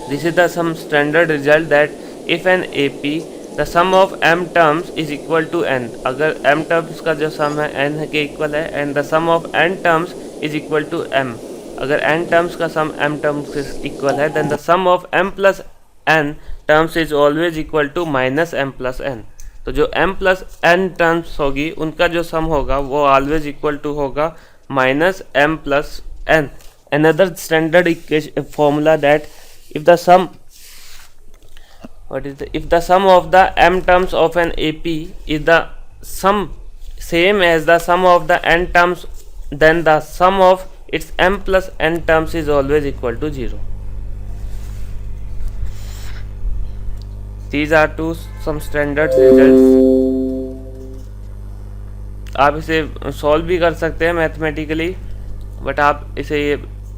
This is the some standard result that if an AP the sum of m terms is equal to n, अगर m terms का जो sum है n के equal है, and the sum of n terms is equal to m, अगर n terms का sum m terms के equal है, then the sum of m plus n terms is always equal to minus m plus n. तो जो m plus n terms होगी उनका जो sum होगा वो always equal to होगा minus m plus n. Another standard formula that if the sum if the sum of the m terms of an AP is the sum same as the sum of the n terms, then the sum of its m plus n terms is always equal to 0. These are some standard results. आप इसे solve भी कर सकते हैं mathematically, but आप इसे ये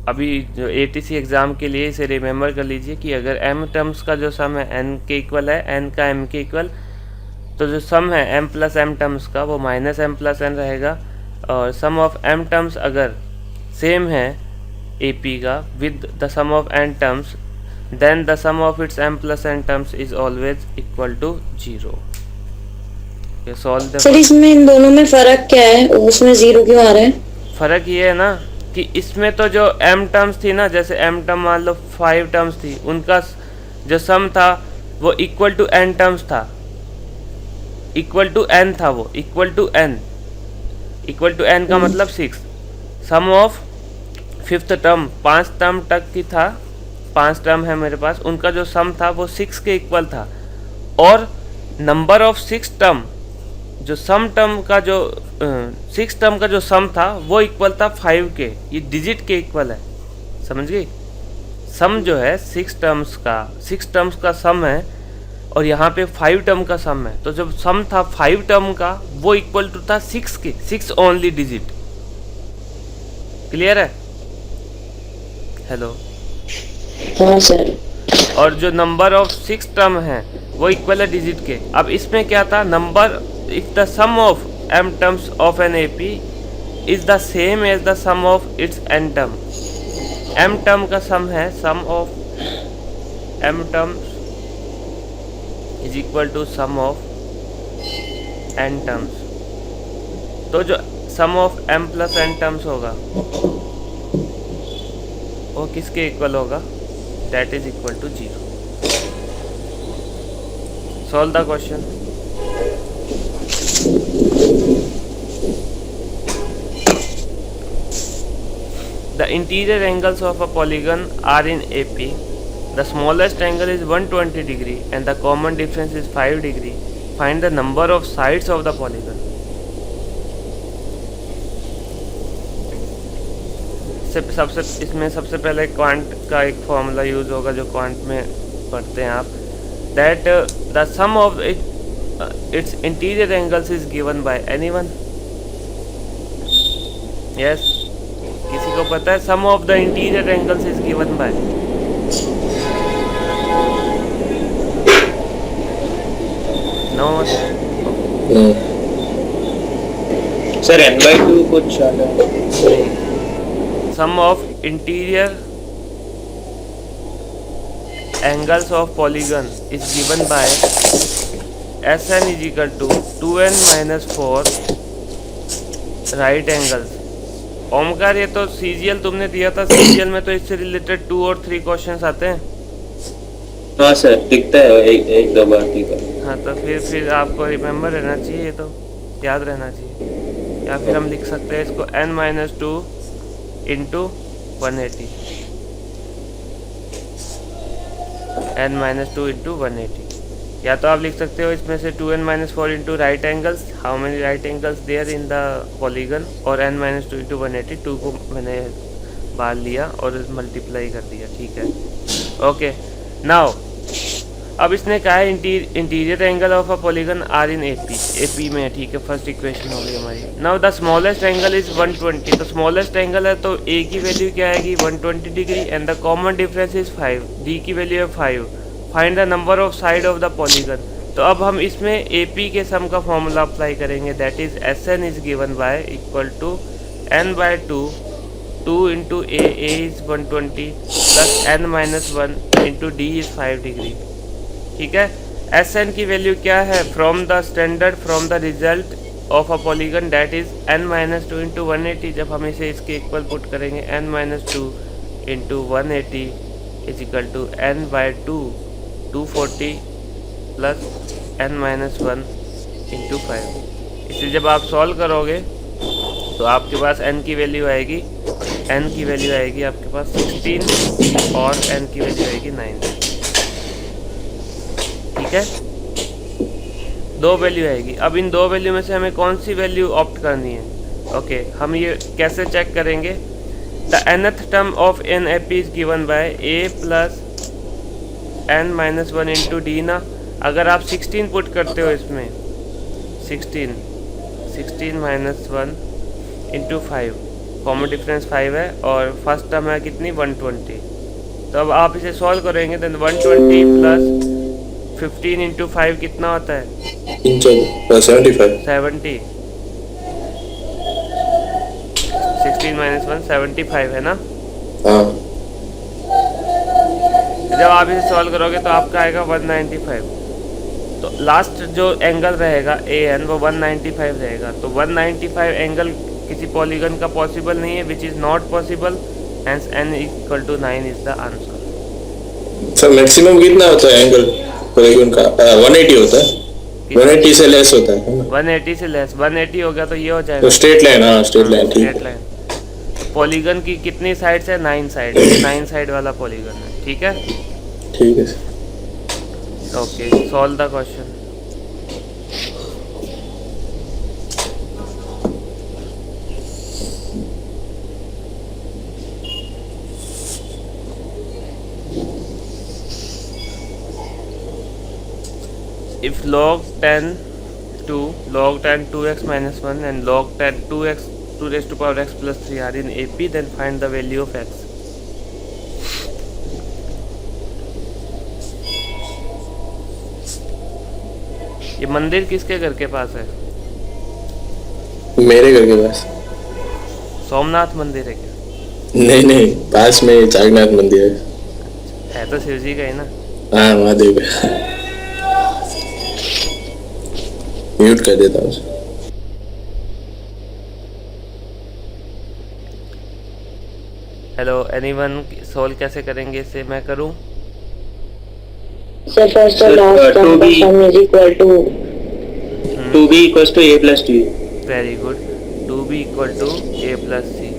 अभी जो ATC एग्ज़ाम के लिए इसे रिमेंबर कर लीजिए कि अगर m टर्म्स का जो सम है n के इक्वल है, n का m के इक्वल, तो जो सम है m प्लस m टर्म्स का वो माइनस m प्लस n रहेगा, और सम ऑफ m टर्म्स अगर सेम है AP का with the sum of n terms, then the sum of its m plus n terms is always equal to 0. ये solve the. Sir इसमें इन दोनों में फ़र्क क्या है, उसमें 0 क्यों आ रहा है? फ़र्क ये है ना कि इसमें तो जो m टर्म्स थी ना, जैसे m टर्म मान लो 5 टर्म्स थी, उनका जो सम था वो इक्वल टू n टर्म्स था, इक्वल टू n था, वो equal to n, equal to n का मतलब 6. Sum of fifth term 5 term तक की था, 5 टर्म है मेरे पास, उनका जो सम था वो 6 के इक्वल था, और नंबर ऑफ 6 टर्म जो सम टर्म का जो 6 टर्म का जो सम था वो इक्वल था 5 के, ये डिजिट के इक्वल है, समझ गई. सम जो है 6 टर्म्स का सम है, और यहाँ पे 5 टर्म का सम है, तो जब सम था 5 टर्म का वो इक्वल टू था 6 के, 6 ओनली डिजिट. क्लियर है? हेलो. हाँ सर. और जो नंबर ऑफ 6 टर्म है वो इक्वल है डिजिट के. अब इसमें क्या था, number if the sum of m terms of an AP is the same as the sum of its n term, m term का sum है, sum of m terms is equal to sum of n terms. तो जो sum of m plus n terms होगा वो किसके equal होगा? that is equal to 0. solve the question. The interior angles of a polygon are in AP. The smallest angle is 120 degree and the common difference is 5 degree. Find the number of sides of the polygon. इसमें सबसे पहले quant का एक formula use होगा जो quant में पढ़ते हैं आप. That the sum of its interior angles is given by anyone? Yes. किसी को पता है sum of the interior angles is given by? No sir n/2 कुछ sum of interior angles of polygon is given by Sn is equal to 2n-4 right angles. Omkar, ये तो CGL तुमने दिया था, CGL में तो इससे रिलेटेड 2 और 3 क्वेश्चंस आते हैं. हाँ सर, दिखता है एक दो बार. ठीक है. हाँ, तो फिर आपको रिमेम्बर रहना चाहिए, ये तो याद रहना चाहिए. या फिर हम लिख सकते हैं इसको n-2 इंटू 180, n-2 इंटू 180. या तो आप लिख सकते हो इसमें से 2n-4 into right angles, how many right angles there in the polygon, और n-2 इंटू 180. 2 को मैंने बाहर लिया और मल्टीप्लाई कर दिया. ठीक है, ओके. नाउ अब इसने कहा है interior angle of a polygon are in AP में. ठीक है, फर्स्ट इक्वेशन हो गई हमारी. Now the smallest angle is 120. तो स्मॉलेस्ट एंगल है तो A की वैल्यू क्या आएगी? 120 degree, and the common difference is 5. D की वैल्यू है 5. Find the number of side of the polygon. तो अब हम इसमें AP के सम का फॉर्मूला अप्लाई करेंगे, that is Sn is given by equal to n/2 2 into A is 120 plus n-1 into D is 5 degree. ठीक है। एस एन की वैल्यू क्या है? From the standard from the result of a polygon that is n-2 into 180। जब हम इसे इसके equal put करेंगे n-2 into 180 is equal to n/2 240 plus n-1 into 5। इसे जब आप सॉल्व करोगे तो आपके पास n की वैल्यू आएगी, n की वैल्यू आएगी आपके पास 16 और n की वैल्यू आएगी 9। ठीक है, दो वैल्यू आएगी। अब इन दो वैल्यू में से हमें कौन सी वैल्यू ऑप्ट करनी है? ओके, हम ये कैसे चेक करेंगे? The nth term of an A P is given by a plus n-1 into D ना। अगर आप 16 पुट करते हो इसमें, 16 माइनस 1 इंटू 5, कॉमन डिफरेंस 5 है और फर्स्ट टर्म है कितनी? 120। तो अब आप इसे सॉल्व करेंगे तो 120 प्लस 15 इंटू 5 कितना होता है? 75। 70। 16 माइनस 1 75 है ना। हाँ, जब आप इसे सॉल्व करोगे तो आपका आएगा 195। तो लास्ट जो एंगल रहेगा ए एन वो 195 रहेगा। तो 195 एंगल किसी पॉलीगन का पॉसिबल नहीं है, which is not possible, hence n equal to 9 is the answer. Sir maximum कितना होता है एंगल पॉलीगन का? 180 होता है। 180 से लेस होता है ना? 180 से लेस, 180 हो गया तो ये हो जाएगा तो स्ट्रेट लाइन। हाँ, स्ट्रेट लाइन, ठीक स्ट्रेट है। लाइन। पॉलीगन की कितनी साइड्स है? 9 साइड, 9 साइड वाला पॉलीगन है। ठीक है, ठीक है sir. Okay, solve the question. If log 10 log 10 2x minus 1 and log 10 2x 2 raised to power x plus 3 are in AP, then find the value of x. ये मंदिर किसके घर के पास है? मेरे घर के पास। सोमनाथ मंदिर है क्या? नहीं नहीं, पास में जागन्नाथ मंदिर है तो शिव जी का ही ना। हाँ, महादेव का। म्यूट कर देता हूँ। Hello, anyone? सोल्व कैसे करेंगे इसे? मैं करूं? सर फर्स्ट और लास्ट टर्म का sum is equal to 2b equals to a plus d। Very good. 2b equal to a plus C.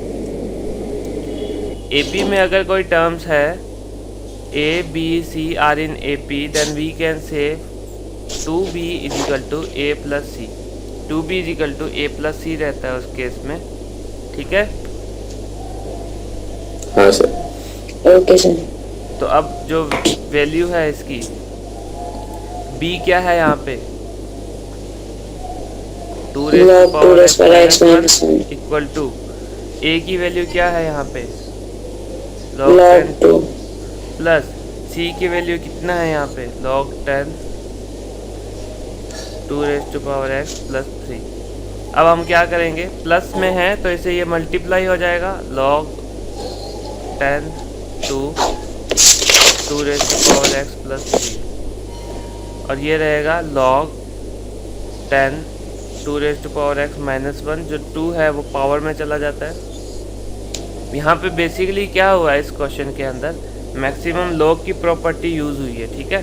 AP में अगर कोई टर्म्स है a b c are in AP, then we can say 2b is equal to a plus C. 2b is equal to a plus C रहता है उस case में। ठीक है, हाँ सर। Okay sir. तो अब जो वैल्यू है इसकी, b क्या है यहाँ पे? 2 raise to power x minus 1 equal to a की वैल्यू क्या है यहाँ पे? log 10 2 प्लस c की वैल्यू कितना है यहाँ पे? log 10 2 raise to power x plus 3। अब हम क्या करेंगे? प्लस में है तो इसे ये मल्टीप्लाई हो जाएगा, log 10 2 raise to power x plus 3, और ये रहेगा log 10 2 raise to power x minus 1। जो 2 है वो पावर में चला जाता है। यहाँ पे बेसिकली क्या हुआ है इस क्वेश्चन के अंदर? मैक्सिमम लॉग की प्रॉपर्टी यूज हुई है। ठीक है,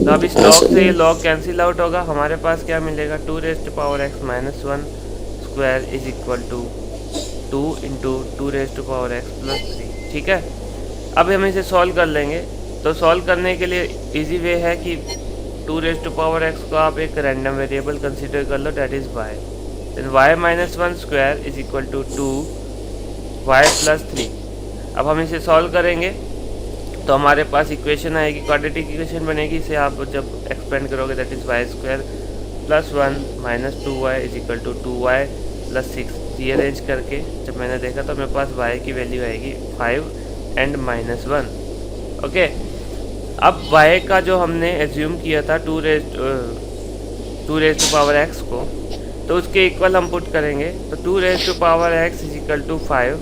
तो अब इस लॉग से ये लॉग कैंसिल आउट होगा। हमारे पास क्या मिलेगा? 2 raise to power x minus 1 square is equal to 2 into 2 raise to power x plus 3। ठीक है, अब हम इसे सॉल्व कर लेंगे। तो सॉल्व करने के लिए इजी वे है कि 2 रेज़ टू पावर x को आप एक रैंडम वेरिएबल कंसीडर कर लो, that is y। Then y minus 1 square is equal to 2y plus 3। अब हम इसे सॉल्व करेंगे तो हमारे पास इक्वेशन आएगी, क्वाड्रेटिक इक्वेशन बनेगी। इसे आप जब एक्सपेंड करोगे that is y square plus 1 minus 2y is equal to 2y plus 6। Rearrange करके जब मैंने देखा तो मेरे पास y की वैल्यू आएगी 5 एंड माइनस 1। ओके, अब y का जो हमने एज्यूम किया था 2 रेज़ टू पावर x को, तो उसके इक्वल हम पुट करेंगे। तो 2 raise to power x is equal to 5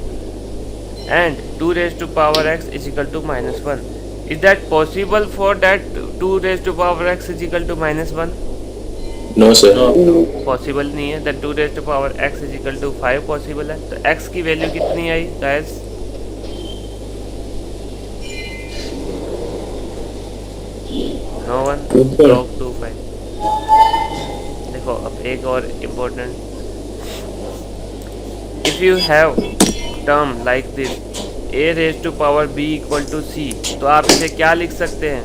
and 2 raise to power x is equal to minus 1। Is that possible for that 2 raised to power x is equal to -1? No sir possible नहीं है। That 2 raise to power x is equal to 5 possible है। तो x की वैल्यू कितनी आई guys? No one log 2 5। देखो अब एक और important, if you have term like this a raise to power b equal to c, तो आप इसे क्या लिख सकते हैं?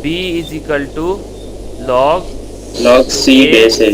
b is equal to log log c base a।